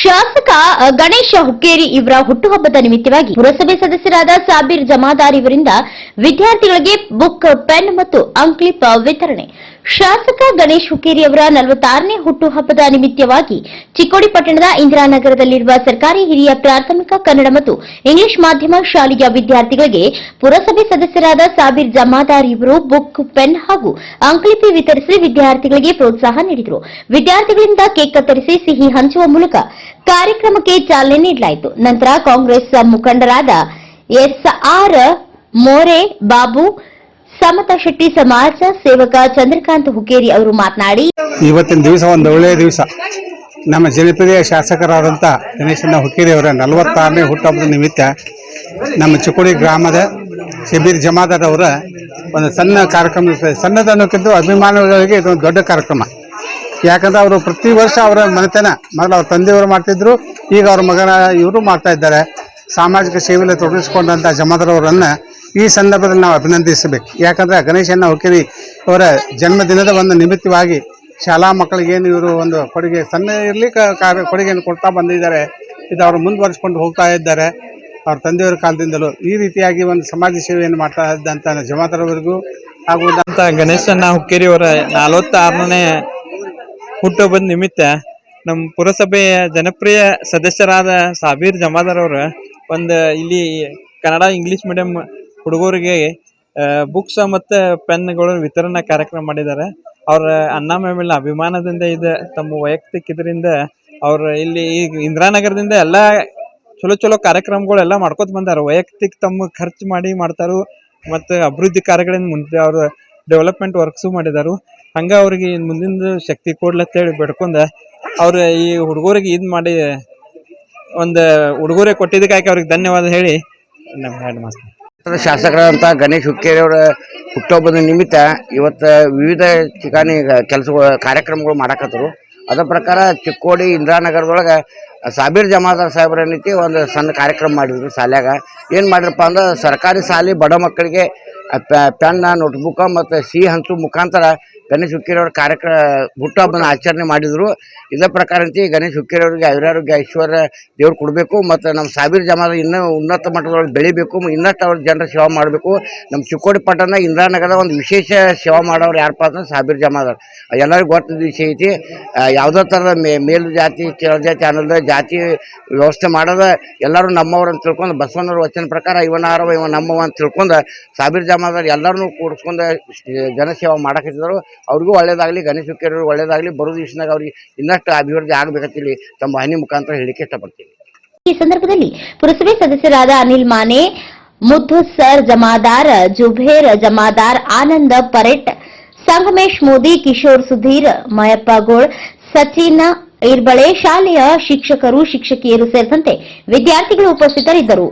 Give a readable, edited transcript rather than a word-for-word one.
ಶಾಸಕ ಗಣೇಶ ಹುಕ್ಕೇರಿ ಇವರ ಹುಟ್ಟುಹಬ್ಬದ ನಿಮಿತ್ತವಾಗಿ ಪುರಸಭೆ ಸದಸ್ಯರಾದ ಸಾಬೀರ್ ಜಮಾದಾರ್ ಇವರಿಂದ ವಿದ್ಯಾರ್ಥಿಗಳಿಗೆ ಬುಕ್, ಪೆನ್ ಮತ್ತು ಅಂಕ್ಲಿಪ್ ವಿತರಣೆ. ಶಾಸಕ ಗಣೇಶ್ ಹುಕ್ಕೇರಿ ಅವರ 46ನೇ ಹುಟ್ಟುಹಬ್ಬದ ನಿಮಿತ್ತವಾಗಿ ಚಿಕ್ಕೋಡಿ ಪಟ್ಟಣದ ಇಂದಿರಾನಗರದಲ್ಲಿರುವ ಸರ್ಕಾರಿ ಹಿರಿಯ ಪ್ರಾಥಮಿಕ ಕನ್ನಡ ಮತ್ತು ಇಂಗ್ಲಿಷ್ ಮಾಧ್ಯಮ ಶಾಲೆಯ ವಿದ್ಯಾರ್ಥಿಗಳಿಗೆ ಪುರಸಭೆ ಸದಸ್ಯರಾದ ಸಾಬೀರ್ ಜಮಾದಾರ್ ಇವರು ಬುಕ್, ಪೆನ್ ಹಾಗೂ ಅಂಕ್ಲಿಪಿ ವಿತರಿಸಿ ವಿದ್ಯಾರ್ಥಿಗಳಿಗೆ ಪ್ರೋತ್ಸಾಹ ನೀಡಿದರು. ವಿದ್ಯಾರ್ಥಿಗಳಿಂದ ಕೇಕ್ ಕತ್ತರಿಸಿ ಸಿಹಿ ಹಂಚುವ ಮೂಲಕ ಕಾರ್ಯಕ್ರಮಕ್ಕೆ ಚಾಲನೆ ನೀಡಲಾಯಿತು. ನಂತರ ಕಾಂಗ್ರೆಸ್ ಮುಖಂಡರಾದ ಎಸ್ಆರ್ ಮೋರೆ ಬಾಬು, ಸಮತಾ ಶೆಟ್ಟಿ, ಸಮಾಜ ಸೇವಕ ಚಂದ್ರಕಾಂತ್ ಹುಕ್ಕೇರಿ ಅವರು ಮಾತನಾಡಿ, ಇವತ್ತಿನ ದಿವಸ ಒಂದು ಒಳ್ಳೆಯ ದಿವಸ. ನಮ್ಮ ಜನಪ್ರಿಯ ಶಾಸಕರಾದಂಥ ಗಣೇಶಣ್ಣ ಹುಕ್ಕೇರಿ ಅವರ 46ನೇ ಹುಟ್ಟುಹಬ್ಬದ ನಿಮಿತ್ತ ನಮ್ಮ ಚಿಕ್ಕೋಡಿ ಗ್ರಾಮದ ಶಬೀರ್ ಜಮಾದಾರ್ ಅವರ ಒಂದು ಸಣ್ಣ ಕಾರ್ಯಕ್ರಮ. ಸಣ್ಣದನ್ನೋಕ್ಕಿಂತ ಅಭಿಮಾನಿಗಳಿಗೆ ಇದೊಂದು ದೊಡ್ಡ ಕಾರ್ಯಕ್ರಮ. ಯಾಕಂದ್ರೆ ಅವರು ಪ್ರತಿ ವರ್ಷ ಅವರ ಮನೆತನ ಮೊದಲು ಅವ್ರ ತಂದೆಯವರು ಮಾಡ್ತಿದ್ರು, ಈಗ ಅವ್ರ ಮಗನ ಇವರು ಮಾಡ್ತಾ ಇದ್ದಾರೆ. ಸಾಮಾಜಿಕ ಸೇವೆಯಲ್ಲಿ ತೊಡಗಿಸಿಕೊಂಡಂಥ ಜಮಾದಾರ್ ಅವರನ್ನು ಈ ಸಂದರ್ಭದಲ್ಲಿ ನಾವು ಅಭಿನಂದಿಸಬೇಕು. ಯಾಕಂದರೆ ಗಣೇಶಣ್ಣ ಹುಕ್ಕೇರಿ ಅವರ ಜನ್ಮದಿನದ ಒಂದು ನಿಮಿತ್ತವಾಗಿ ಶಾಲಾ ಮಕ್ಕಳಿಗೇನು ಇವರು ಒಂದು ಕೊಡುಗೆ ಸಣ್ಣ ಇರಲಿ ಕೊಡುಗೆಯನ್ನು ಕೊಡ್ತಾ ಬಂದಿದ್ದಾರೆ. ಇದು ಅವರು ಮುಂದುವರಿಸ್ಕೊಂಡು ಹೋಗ್ತಾ ಇದ್ದಾರೆ. ಅವ್ರ ತಂದೆಯವರ ಕಾಲದಿಂದಲೂ ಈ ರೀತಿಯಾಗಿ ಒಂದು ಸಮಾಜ ಸೇವೆಯನ್ನು ಮಾಡ್ತಾ ಇದ್ದಂಥ ಜಮಾದಾರವರೆಗೂ ಹಾಗೂ ಗಣೇಶಣ್ಣ ಹುಕ್ಕೇರಿ ಅವರ 46ನೇ ಹುಟ್ಟುಹಬ್ಬದ ನಿಮಿತ್ತ ನಮ್ಮ ಪುರಸಭೆಯ ಜನಪ್ರಿಯ ಸದಸ್ಯರಾದ ಸಾಬೀರ್ ಜಮಾದಾರ್ ಅವರು ಒಂದು ಇಲ್ಲಿ ಕನ್ನಡ ಇಂಗ್ಲಿಷ್ ಮೀಡಿಯಂ ಹುಡುಗರಿಗೆ ಬುಕ್ಸ್ ಮತ್ತು ಪೆನ್ಗಳು ವಿತರಣಾ ಕಾರ್ಯಕ್ರಮ ಮಾಡಿದ್ದಾರೆ. ಅವ್ರ ಅಣ್ಣ ಮೇಲಿನ ಅಭಿಮಾನದಿಂದ ಇದು ತಮ್ಮ ವೈಯಕ್ತಿಕ ಇದರಿಂದ ಅವ್ರು ಇಲ್ಲಿ ಈಗ ಇಂದಿರಾನಗರದಿಂದ ಎಲ್ಲ ಚಲೋ ಕಾರ್ಯಕ್ರಮಗಳೆಲ್ಲ ಮಾಡ್ಕೊತ ಬಂದಾರ. ವೈಯಕ್ತಿಕ ತಮ್ಮ ಖರ್ಚು ಮಾಡಿ ಮಾಡ್ತಾರು ಮತ್ತು ಅಭಿವೃದ್ಧಿ ಕಾರ್ಯಗಳಿಂದ ಮುಂದೆ ಅವರು ಡೆವಲಪ್ಮೆಂಟ್ ವರ್ಕ್ಸು ಮಾಡಿದಾರು. ಹಂಗೆ ಅವ್ರಿಗೆ ಮುಂದಿನ ಶಕ್ತಿ ಕೊಡ್ಲತ್ತೇಳಿ ಬೇಡ್ಕೊಂಡ ಅವ್ರು ಈ ಹುಡುಗರಿಗೆ ಇದು ಮಾಡಿ ಒಂದು ಉಡುಗೊರೆ ಕೊಟ್ಟಿದ್ದಕ್ಕಾಗಿ ಅವ್ರಿಗೆ ಧನ್ಯವಾದ ಹೇಳಿ ನಮ್ಮ ಎರಡು ಮಾತು. ಶಾಸಕರಾದಂಥ ಗಣೇಶ್ ಹುಕ್ಕೇರಿ ಅವರ ಹುಟ್ಟುಹಬ್ಬದ ನಿಮಿತ್ತ ಇವತ್ತು ವಿವಿಧ ठिकाणी ಕೆಲಸಗಳು ಕಾರ್ಯಕ್ರಮಗಳು ಮಾಡಕತ್ತರು. ಅದ ಪ್ರಕಾರ ಚಿಕ್ಕೋಡಿ ಇಂದಿರಾನಗರದೊಳಗೆ ಸಾಬೀರ್ ಜಮಾದಾರ್ ಸಾಹೇಬ್ರ ಏನೈತಿ ಒಂದು ಸಣ್ಣ ಕಾರ್ಯಕ್ರಮ ಮಾಡಿದ್ರು. ಶಾಲ್ಯಾಗ ಏನು ಮಾಡಿರಪ್ಪ ಅಂದ್ರೆ ಸರ್ಕಾರಿ ಶಾಲೆ ಬಡ ಮಕ್ಕಳಿಗೆ ಪೆನ್, ನೋಟ್ಬುಕ್ ಮತ್ತು ಸಿಹಿ ಹಂಚು ಮುಖಾಂತರ ಗಣೇಶ್ ಹುಕ್ಕೇರಿ ಅವ್ರ ಹುಟ್ಟುಹಬ್ಬನ ಆಚರಣೆ ಮಾಡಿದರು. ಇದೇ ಪ್ರಕಾರ ಗಣೇಶ್ ಹುಕ್ಕೇರಿ ಅವರಿಗೆ ಆಯುರಾರೋಗ್ಯ ಐಶ್ವರ್ಯ ದೇವ್ರು ಕೊಡಬೇಕು ಮತ್ತು ನಮ್ಮ ಸಾಬೀರ್ ಜಮಾದಾರ್ ಇನ್ನೂ ಉನ್ನತ ಮಟ್ಟದೊಳಗೆ ಬೆಳಿಬೇಕು, ಇನ್ನಷ್ಟು ಅವ್ರ ಜನರ ಸೇವೆ ಮಾಡಬೇಕು. ನಮ್ಮ ಚಿಕ್ಕೋಡಿ ಪಟ್ಟಣ ಇಂದಿರಾನಗರದ ಒಂದು ವಿಶೇಷ ಸೇವೆ ಮಾಡೋರು ಯಾರಪ್ಪ ಅಂದ್ರೆ ಸಾಬೀರ್ ಜಮಾದಾರ್. ಎಲ್ಲರಿಗೂ ಗೊತ್ತಿದ್ದ ವಿಷಯ ಐತಿ. ಯಾವುದೇ ಥರದ ಮೇಲು ಜಾತಿ ಕೆಳ ಜಾತಿ ಅನ್ನೋದು ಜಾತಿ ವ್ಯವಸ್ಥೆ ಮಾಡೋದು ಎಲ್ಲರೂ ನಮ್ಮವ್ರು ಅಂತ ತಿಳ್ಕೊಂಡು ಬಸವಣ್ಣವ್ರ ವಚನ ಪ್ರಕಾರ ಇವನಾರವ ಇವ ನಮ್ಮವ ಅಂತ ತಿಳ್ಕೊಂಡು ಸಾಬೀರ್ ಜಮಾದಾರ್ ಎಲ್ಲರನ್ನೂ ಕೂಡಿಸ್ಕೊಂಡು ಜನಸೇವೆ ಮಾಡಕತ್ತಿದ್ರು. ಅವ್ರಿಗೂ ಒಳ್ಳೇದಾಗಲಿ, ಗಣೇಶ್ ಹುಕ್ಕೇರಿ ಅವ್ರಿಗೆ ಒಳ್ಳೇದಾಗಲಿ. ಬರೋ ದಿವಸನಾಗ ಅವ್ರಿಗೆ ಇನ್ನಷ್ಟು ಅಭಿವೃದ್ಧಿ ಆಗಬೇಕಂತೇಳಿ ತಮ್ಮ ಹನಿ ಮುಖಾಂತರ ಹೇಳಿಕೆ ಇಷ್ಟಪಡ್ತೀನಿ. ಈ ಸಂದರ್ಭದಲ್ಲಿ ಪುರಸಭೆ ಸದಸ್ಯರಾದ ಅನಿಲ್ ಮಾನೆ, ಮುದ್ದುಸರ್ ಜಮಾದಾರ್, ಜುಬೇರ್ ಜಮಾದಾರ್, ಆನಂದ ಪರೆಟ್, ಸಂಗಮೇಶ್ ಮೋದಿ, ಕಿಶೋರ್ ಸುಧೀರ್, ಮಯಪ್ಪ ಗೋಳ್, ಸಚಿನ್ ಇರ್ಬಳೆ, ಶಾಲೆಯ ಶಿಕ್ಷಕರು, ಶಿಕ್ಷಕಿಯರು ಸೇರಿದಂತೆ ವಿದ್ಯಾರ್ಥಿಗಳು ಉಪಸ್ಥಿತರಿದ್ದರು.